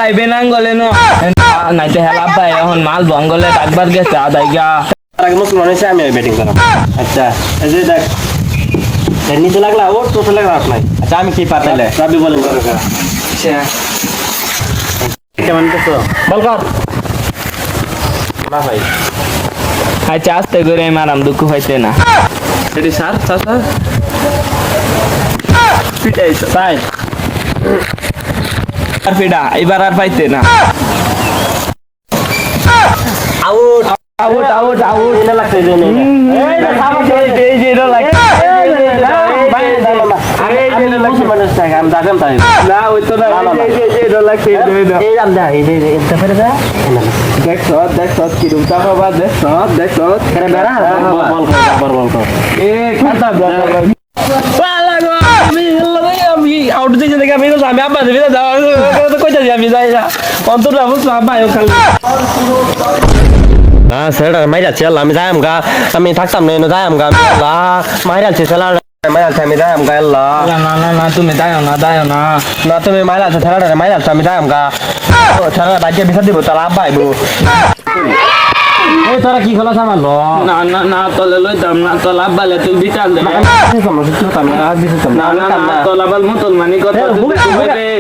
আলাইবে নাঙ্গলে ন নাইতে হেলা পাই এখন মাল বঙ্গলে ডাকবার গেছে আদাইগা আগে মুসলমান হয়েছে আমি ব্যাটিং করাম আচ্ছা এই যে দেখ নিচে লাগলা ও তো লাগলা আপনার আচ্ছা আমি কি পাতালে রাবি বলেন আচ্ছা কেমন করছো বল কর না ভাই আচ্ছা আস্তে করে মারাম দুঃখ হইতে না সেটি স্যার চাচা পিটাইছো তাই আর ফিডা এবার আর পাইতে না আউট আউট আউট আউট এটা লাগছে যে এই যে এটা লাগছে আরে এই যে লাগছে মানুষ থাকে আমি দাগাম তাই না ওই তো না এই যে এটা লাগছে এই রাম দা এই যে এটা ফেরে দা দেখছ কি রুমটা বাবা দেখছ ফেরে বেরা বল কর এ খাতা পালা গো আমি আউট দিতে দেখে আমি আমি আব্বা দিবি না যাও কইতা দি আমি যাই না অন্তরা বুঝছো আব্বা খালি না স্যার মাইরা চল আমি যাইম গা আমি থাকতাম না যাইম গা আল্লাহ মাইরা চল মাইরা আমি যাইম গা আল্লাহ না না না তুমি দাও না না তুমি মাইরা ছেড়া মাইরা আমি যাইম গা ছেড়া বাজে বিছা দিব তাহলে আব্বা আইবো এই তোরা কি খোলা সামান ল না না না তলে লইতাম না তলা আব্বালে তুই বিচার দে না না না তলা বাল মুসলমানি কথা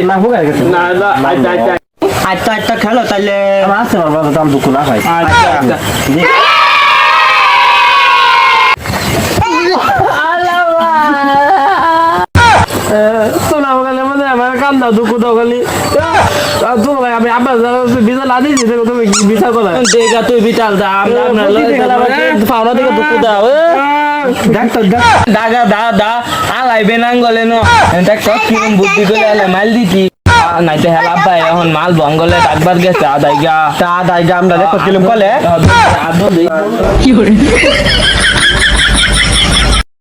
না হুগা গেছে না আচ্ছা আচ্ছা আচ্ছা আচ্ছা খেলো তাহলে আমার আছে আমার বাবা দাম দুঃখ না ভাই আচ্ছা আচ্ছা শোনা বলে মানে আমার কান্দা দুঃখ তো খালি তোমার আমি আব্বা বিজা লাদি দিতে তুমি বিচার করো দেখা তুই বিচার দা আমরা পাওনা থেকে দুঃখ দাও ডাক্তার দাগা দা দা আলাইবে নাঙ্গলে ন দেখছ কিরম বুদ্ধি করে আলে মাইল দিছি নাইতে হেলা পাই এখন মাল বঙ্গলে ডাকবার গেছে আদাইগা আমরা দেখো কিলম কলে আদো দেই